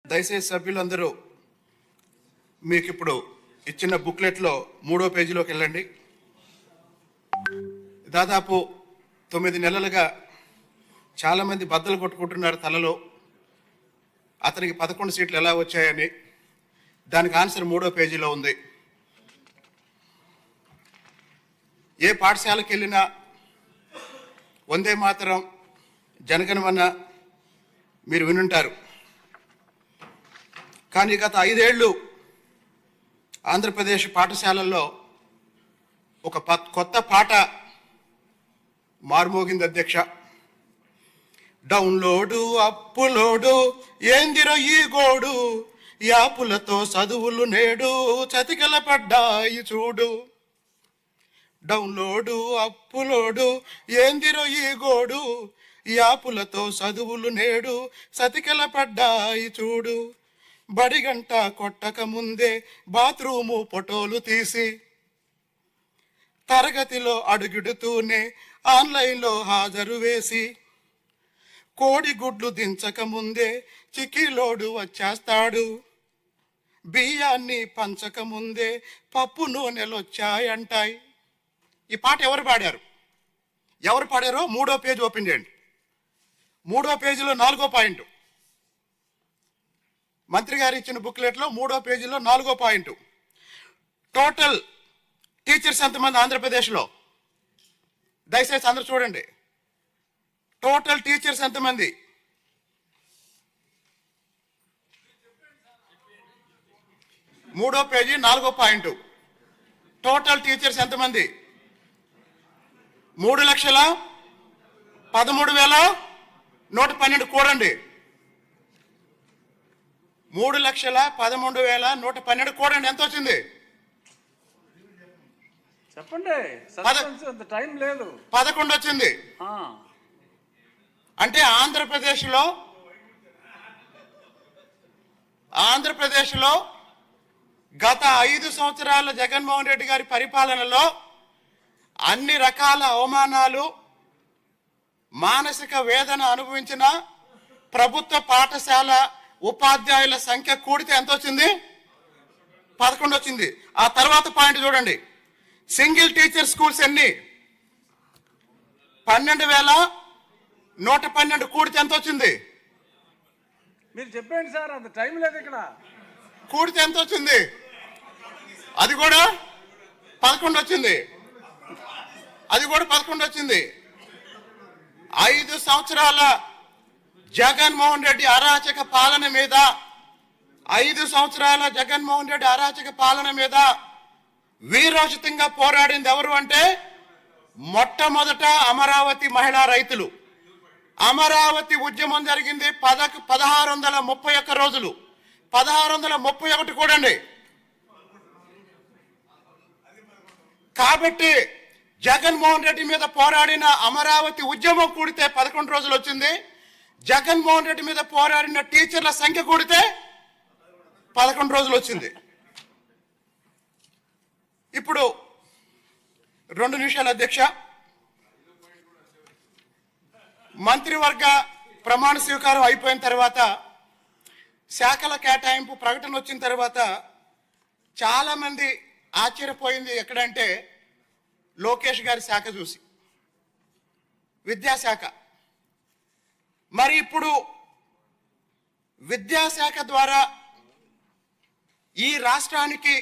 దయచేసి సభ్యులందరూ మీకు ఇప్పుడు ఇచ్చిన బుక్లెట్లో 3వ పేజీలోకి వెళ్ళండి. దాదాపు 9 నెలలుగా చాలామంది బద్దలు కొట్టుకుంటున్నారు తలలో అతనికి 11 సీట్లు ఎలా వచ్చాయని. దానికి ఆన్సర్ 3వ పేజీలో ఉంది. ఏ పాఠశాలకు వెళ్ళినా వందే మాతరం, జనగణమన మీరు వినుంటారు. కానీ గత 5 ఏళ్ళు ఆంధ్రప్రదేశ్ పాఠశాలల్లో ఒక కొత్త పాట మారుమోగింది అధ్యక్ష. డౌన్లోడు అప్పులోడు ఏందిరో ఈ గోడు, యాపులతో చదువులు నేడు చతికిల పడ్డాయి చూడు. డౌన్లోడు అప్పులోడు ఏందిరో ఈ గోడు, యాపులతో చదువులు నేడు చతికిల పడ్డాయి చూడు. బడిగంట కొట్టక ముందే బాత్రూము ఫోటోలు తీసి, తరగతిలో అడుగుడుతూనే ఆన్లైన్లో హాజరు వేసి, కోడిగుడ్లు దించక ముందే చిక్కిలోడు వచ్చేస్తాడు, బియ్యాన్ని పంచక ముందే పప్పు నూనెలొచ్చాయంటాయి. ఈ పాట ఎవరు పాడారు? ఎవరు పాడారో 3వ పేజీ ఓపెన్ చేయండి. 3వ పేజీలో 4వ పాయింట్, మంత్రి గారు ఇచ్చిన బుక్లెట్లో 3వ పేజీలో 4వ పాయింట్. టోటల్ టీచర్స్ ఎంతమంది ఆంధ్రప్రదేశ్లో? దయచేసి అందరూ చూడండి. టోటల్ టీచర్స్ ఎంతమంది? మూడో పేజీ 4వ పాయింట్. టోటల్ టీచర్స్ ఎంతమంది? 3,13,112 కూడండి. 3,13,112 కూడండి. ఎంత వచ్చింది చెప్పండి. టైం లేదు. 11 వచ్చింది. అంటే ఆంధ్రప్రదేశ్లో గత 5 సంవత్సరాల జగన్మోహన్ రెడ్డి గారి పరిపాలనలో అన్ని రకాల అవమానాలు, మానసిక వేదన అనుభవించిన ప్రభుత్వ పాఠశాల ఉపాధ్యాయుల సంఖ్య కూడితే ఎంత వచ్చింది? 11 వచ్చింది. ఆ తర్వాత పాయింట్ చూడండి. సింగిల్ టీచర్ స్కూల్స్ ఎన్ని? 12,112 కూడితే ఎంత వచ్చింది? మీరు చెప్పండి సార్, అంత టైం లేదు ఇక్కడ. కూడితే ఎంత వచ్చింది? అది కూడా 11 వచ్చింది. అది కూడా 11 వచ్చింది. 5 సంవత్సరాల జగన్మోహన్ రెడ్డి అరాచక పాలన మీద, 5 సంవత్సరాల జగన్మోహన్ రెడ్డి అరాచక పాలన మీద వీరోచితంగా పోరాడింది ఎవరు అంటే మొట్టమొదట అమరావతి మహిళా రైతులు. అమరావతి ఉద్యమం జరిగింది 1631 రోజులు. 1631 కూడండి. కాబట్టి జగన్మోహన్ రెడ్డి మీద పోరాడిన అమరావతి ఉద్యమం కూడితే 11 రోజులు వచ్చింది. జగన్మోహన్ రెడ్డి మీద పోరాడిన టీచర్ల సంఖ్య కూడితే 11 రోజులు వచ్చింది. ఇప్పుడు 2 నిమిషాలు అధ్యక్ష. మంత్రివర్గ ప్రమాణ స్వీకారం అయిపోయిన తర్వాత, శాఖల కేటాయింపు ప్రకటన వచ్చిన తర్వాత చాలా మంది ఆశ్చర్యపోయింది ఎక్కడంటే లోకేష్ గారి శాఖ చూసి, విద్యాశాఖ. మరి ఇప్పుడు విద్యాశాఖ ద్వారా ఈ రాష్ట్రానికి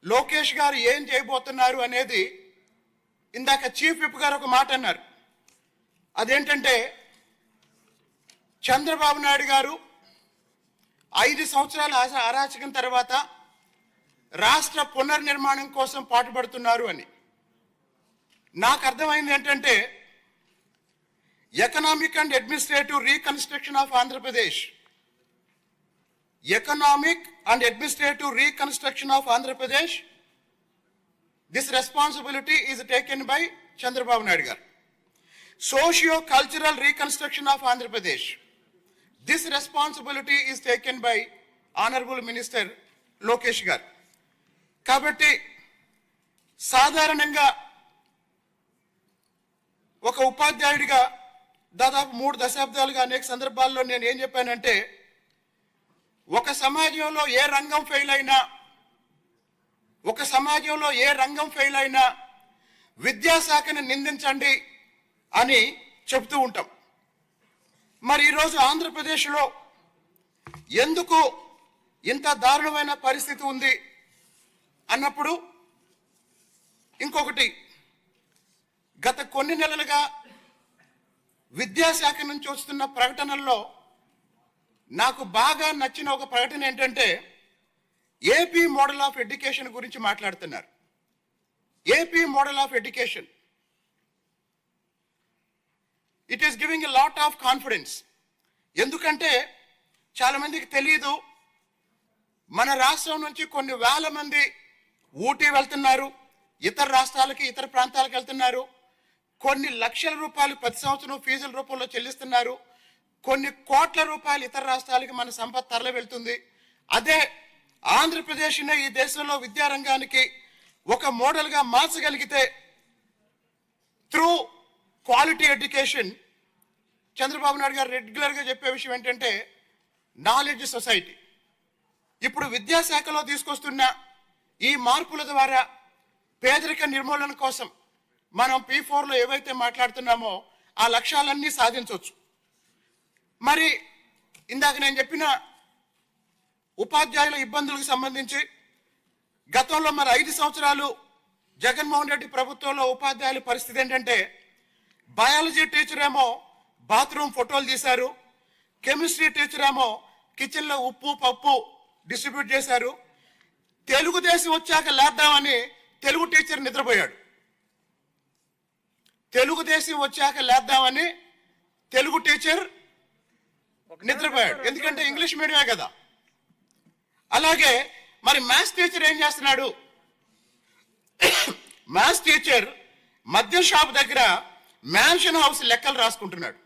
లోకేష్ గారు ఏం చేయబోతున్నారు అనేది ఇందాక చీఫ్ విప్ గారు ఒక మాట అన్నారు. అదేంటంటే చంద్రబాబు నాయుడు గారు 5 సంవత్సరాల అరాచకం తర్వాత రాష్ట్ర పునర్నిర్మాణం కోసం పాటుపడుతున్నారు అని. నాకు అర్థమైంది ఏంటంటే economic and administrative reconstruction of Andhra Pradesh, economic and administrative reconstruction of Andhra Pradesh, this responsibility is taken by Chandrababu Naidu garu. Socio cultural reconstruction of Andhra Pradesh, this responsibility is taken by honourable minister Lokesh garu. కాబట్టి సాధారణంగా ఒక ఉపాధ్యాయుడిగా దాదాపు 3 దశాబ్దాలుగా అనేక సందర్భాల్లో నేను ఏం చెప్పానంటే ఒక సమాజంలో ఏ రంగం ఫెయిల్ అయినా విద్యాశాఖని నిందించండి అని చెప్తూ ఉంటాం. మరి ఈరోజు ఆంధ్రప్రదేశ్లో ఎందుకు ఇంత దారుణమైన పరిస్థితి ఉంది అన్నప్పుడు ఇంకొకటి, గత కొన్ని నెలలుగా విద్యాశాఖ నుంచి వస్తున్న ప్రకటనల్లో నాకు బాగా నచ్చిన ఒక ప్రకటన ఏంటంటే ఏపీ మోడల్ ఆఫ్ ఎడ్యుకేషన్ గురించి మాట్లాడుతున్నారు. AP model of education, it is giving a lot of confidence. ఎందుకంటే చాలా మందికి తెలియదు, మన రాష్ట్రం నుంచి కొన్ని వేల మంది ఊటీ వెళ్తున్నారు, ఇతర రాష్ట్రాలకి ఇతర ప్రాంతాలకు వెళ్తున్నారు, కొన్ని లక్షల రూపాయలు ప్రతి సంవత్సరం ఫీజుల రూపంలో చెల్లిస్తున్నారు, కొన్ని కోట్ల రూపాయలు ఇతర రాష్ట్రాలకి మన సంపద తరలి వెళ్తుంది. అదే ఆంధ్రప్రదేశ్నే ఈ దేశంలో విద్యారంగానికి ఒక మోడల్గా మార్చగలిగితే through quality education, Chandrababu Naidu garu రెగ్యులర్గా చెప్పే విషయం ఏంటంటే నాలెడ్జ్ సొసైటీ. ఇప్పుడు విద్యాశాఖలో తీసుకొస్తున్న ఈ మార్పుల ద్వారా పేదరిక నిర్మూలన కోసం మనం P4లో ఏవైతే మాట్లాడుతున్నామో ఆ లక్ష్యాలన్నీ సాధించవచ్చు. మరి ఇందాక నేను చెప్పిన ఉపాధ్యాయుల ఇబ్బందులకు సంబంధించి గతంలో మరి 5 సంవత్సరాలు జగన్మోహన్ రెడ్డి ప్రభుత్వంలో ఉపాధ్యాయుల పరిస్థితి ఏంటంటే, బయాలజీ టీచర్ ఏమో బాత్రూమ్ ఫోటోలు తీశారు, కెమిస్ట్రీ టీచర్ ఏమో కిచెన్లో ఉప్పు పప్పు డిస్ట్రిబ్యూట్ చేశారు. తెలుగుదేశం వచ్చాక లేద్దామని తెలుగు టీచర్ నిద్రపోయాడు. తెలుగుదేశం వచ్చాక లేద్దామని తెలుగు టీచర్ నిద్రపోయాడు, ఎందుకంటే ఇంగ్లీష్ మీడియమే కదా. అలాగే మరి మ్యాథ్స్ టీచర్ ఏం చేస్తున్నాడు? మ్యాథ్స్ టీచర్ మద్యం షాప్ దగ్గర మ్యాన్షన్ హౌస్ లెక్కలు రాసుకుంటున్నాడు.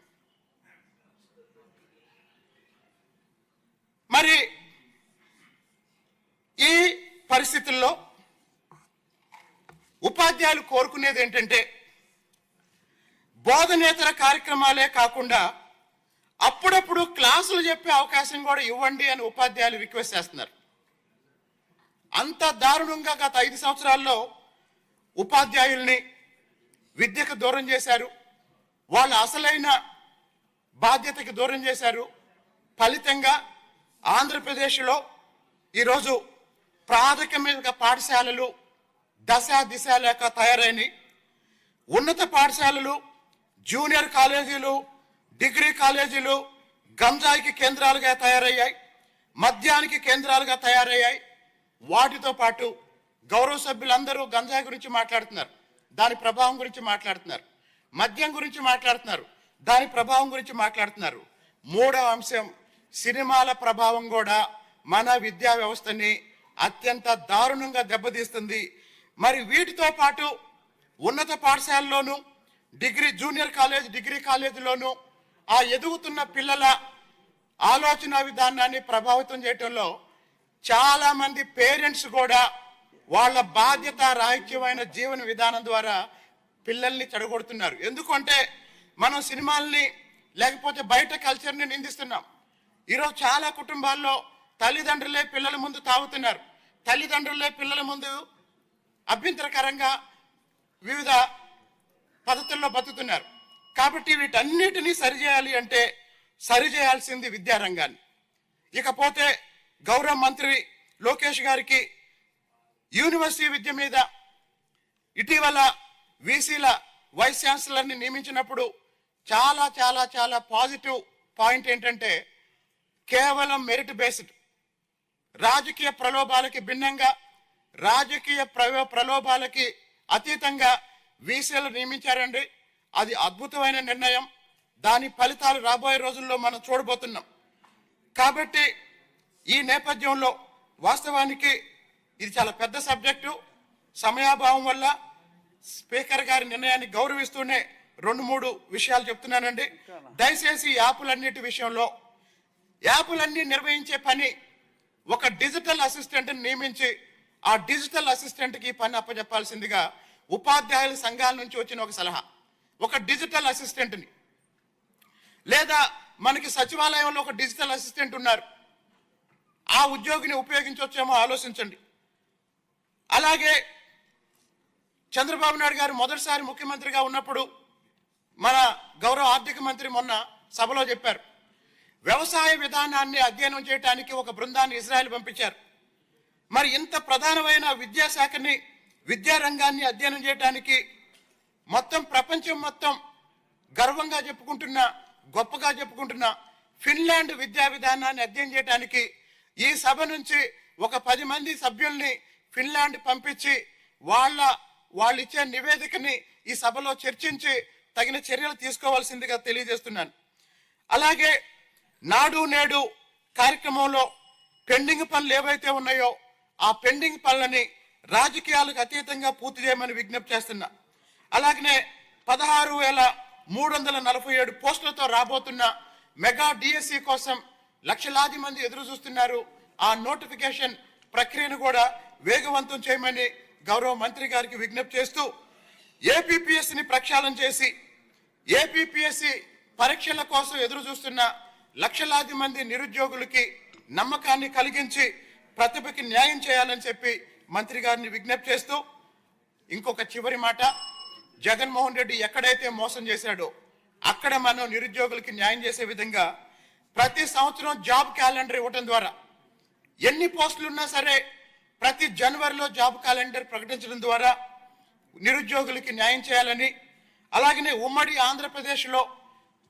మరి ఈ పరిస్థితుల్లో ఉపాధ్యాయులు కోరుకునేది ఏంటంటే బోధనేతర కార్యక్రమాలే కాకుండా అప్పుడప్పుడు క్లాసులు చెప్పే అవకాశం కూడా ఇవ్వండి అని ఉపాధ్యాయులు రిక్వెస్ట్ చేస్తున్నారు. అంత దారుణంగా గత 5 సంవత్సరాల్లో ఉపాధ్యాయుల్ని విద్యకు దూరం చేశారు, వాళ్ళ అసలైన బాధ్యతకి దూరం చేశారు. ఫలితంగా ఆంధ్రప్రదేశ్లో ఈరోజు ప్రాథమిక పాఠశాలలు దశ దిశ లేక తయారైనవి. ఉన్నత పాఠశాలలు, జూనియర్ కాలేజీలు, డిగ్రీ కాలేజీలు గంజాయికి కేంద్రాలుగా తయారయ్యాయి, మద్యానికి కేంద్రాలుగా తయారయ్యాయి. వాటితో పాటు గౌరవ సభ్యులందరూ గంజాయి గురించి మాట్లాడుతున్నారు, దాని ప్రభావం గురించి మాట్లాడుతున్నారు, మద్యం గురించి మాట్లాడుతున్నారు, దాని ప్రభావం గురించి మాట్లాడుతున్నారు. మూడవ అంశం, సినిమాల ప్రభావం కూడా మన విద్యా వ్యవస్థని అత్యంత దారుణంగా దెబ్బతీస్తుంది. మరి వీటితో పాటు ఉన్నత పాఠశాలలోను, జూనియర్ కాలేజ్, డిగ్రీ కాలేజీలోను ఆ ఎదుగుతున్న పిల్లల ఆలోచన విధానాన్ని ప్రభావితం చేయటంలో చాలా మంది పేరెంట్స్ కూడా వాళ్ళ బాధ్యత రాహిత్యమైన జీవన విధానం ద్వారా పిల్లల్ని చెడగొడుతున్నారు. ఎందుకంటే మనం సినిమాల్ని లేకపోతే బయట కల్చర్ని నిందిస్తున్నాం. ఈరోజు చాలా కుటుంబాల్లో తల్లిదండ్రులే పిల్లల ముందు తాగుతున్నారు, తల్లిదండ్రులే పిల్లల ముందు అభ్యంతరకరంగా వివిధ పద్ధతుల్లో బతుకుతున్నారు. కాబట్టి వీటన్నిటినీ సరిచేయాలి అంటే సరిచేయాల్సింది విద్యారంగాన్ని. ఇకపోతే గౌరవ మంత్రి లోకేష్ గారికి యూనివర్సిటీ విద్య మీద ఇటీవల వీసీల వైస్ ఛాన్సలర్ని నియమించినప్పుడు చాలా చాలా చాలా పాజిటివ్ పాయింట్ ఏంటంటే కేవలం మెరిట్ బేస్డ్, రాజకీయ ప్రలోభాలకి భిన్నంగా, రాజకీయ ప్రలోభాలకి అతీతంగా వీసీలు నియమించారండి. అది అద్భుతమైన నిర్ణయం. దాని ఫలితాలు రాబోయే రోజుల్లో మనం చూడబోతున్నాం. కాబట్టి ఈ నేపథ్యంలో వాస్తవానికి ఇది చాలా పెద్ద సబ్జెక్టు. సమయాభావం వల్ల స్పీకర్ గారి నిర్ణయాన్ని గౌరవిస్తూనే 2-3 విషయాలు చెప్తున్నానండి. దయచేసి యాపులన్నిటి విషయంలో, యాపులన్నీ నిర్వహించే పని ఒక డిజిటల్ అసిస్టెంట్ని నియమించి ఆ డిజిటల్ అసిస్టెంట్కి పని అప్పచెప్పాల్సిందిగా ఉపాధ్యాయుల సంఘాల నుంచి వచ్చిన ఒక సలహా. ఒక డిజిటల్ అసిస్టెంట్ని, లేదా మనకి సచివాలయంలో ఒక డిజిటల్ అసిస్టెంట్ ఉన్నారు, ఆ ఉద్యోగిని ఉపయోగించవచ్చేమో ఆలోచించండి. అలాగే చంద్రబాబు నాయుడు గారు మొదటిసారి ముఖ్యమంత్రిగా ఉన్నప్పుడు మన గౌరవ ఆర్థిక మంత్రి మొన్న సభలో చెప్పారు, వ్యవసాయ విధానాన్ని అధ్యయనం చేయడానికి ఒక బృందాన్ని ఇజ్రాయెల్ పంపించారు. మరి ఇంత ప్రధానమైన విద్యాశాఖని, విద్యారంగాన్ని అధ్యయనం చేయడానికి మొత్తం ప్రపంచం మొత్తం గర్వంగా చెప్పుకుంటున్న, గొప్పగా చెప్పుకుంటున్న ఫిన్లాండ్ విద్యా విధానాన్ని అధ్యయనం చేయడానికి ఈ సభ నుంచి ఒక 10 మంది సభ్యుల్ని ఫిన్లాండ్ పంపించి వాళ్ళు ఇచ్చే నివేదికని ఈ సభలో చర్చించి తగిన చర్యలు తీసుకోవాల్సిందిగా తెలియజేస్తున్నాను. అలాగే నాడు నేడు కార్యక్రమంలో పెండింగ్ పనులు ఏవైతే ఉన్నాయో ఆ పెండింగ్ పనులని రాజకీయాలకు అతీతంగా పూర్తి చేయమని విజ్ఞప్తి చేస్తున్నా. అలాగనే 16,347 పోస్టులతో రాబోతున్న మెగా డిఎస్సి కోసం లక్షలాది మంది ఎదురు చూస్తున్నారు. ఆ నోటిఫికేషన్ ప్రక్రియను కూడా వేగవంతం చేయమని గౌరవ మంత్రి గారికి విజ్ఞప్తి చేస్తూ, ఏపీపీఎస్సిని ప్రక్షాళన చేసి ఏపీపీఎస్సి పరీక్షల కోసం ఎదురు చూస్తున్న లక్షలాది మంది నిరుద్యోగులకి నమ్మకాన్ని కలిగించి ప్రతిభకి న్యాయం చేయాలని చెప్పి మంత్రి గారిని విజ్ఞప్తి చేస్తూ, ఇంకొక చివరి మాట, జగన్మోహన్ రెడ్డి ఎక్కడైతే మోసం చేశాడో అక్కడ మనం నిరుద్యోగులకి న్యాయం చేసే విధంగా ప్రతి సంవత్సరం జాబ్ క్యాలెండర్ ఇవ్వడం ద్వారా ఎన్ని పోస్టులు ఉన్నా సరే ప్రతి జనవరిలో జాబ్ క్యాలెండర్ ప్రకటించడం ద్వారా నిరుద్యోగులకి న్యాయం చేయాలని, అలాగనే ఉమ్మడి ఆంధ్రప్రదేశ్లో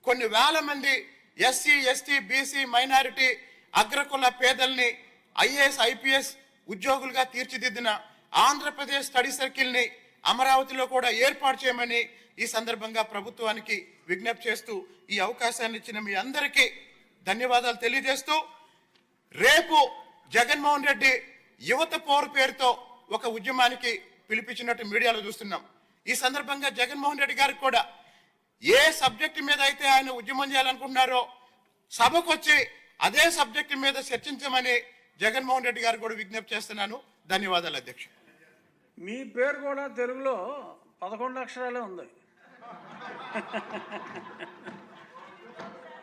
కొన్ని వేల మంది ఎస్సీ, ఎస్టీ, బీసీ, మైనారిటీ, అగ్రకుల పేదల్ని ఐఏఎస్, ఐపీఎస్ ఉద్యోగులుగా తీర్చిదిద్దిన ఆంధ్రప్రదేశ్ స్టడీ సర్కిల్ని అమరావతిలో కూడా ఏర్పాటు చేయమని ఈ సందర్భంగా ప్రభుత్వానికి విజ్ఞప్తి చేస్తూ ఈ అవకాశాన్ని ఇచ్చిన మీ అందరికీ ధన్యవాదాలు తెలియజేస్తూ, రేపు జగన్మోహన్ రెడ్డి యువత పోరు పేరుతో ఒక ఉద్యమానికి పిలిపించినట్టు మీడియాలో చూస్తున్నాం. ఈ సందర్భంగా జగన్మోహన్ రెడ్డి గారికి కూడా ఏ సబ్జెక్టు మీద అయితే ఆయన ఉద్యమం చేయాలనుకుంటున్నారో సభకు వచ్చి అదే సబ్జెక్టు మీద చర్చించమని జగన్మోహన్ రెడ్డి గారు కూడా విజ్ఞప్తి చేస్తున్నాను. ధన్యవాదాలు అధ్యక్ష. మీ పేరు కూడా తెలుగులో 11 అక్షరాలే ఉంది.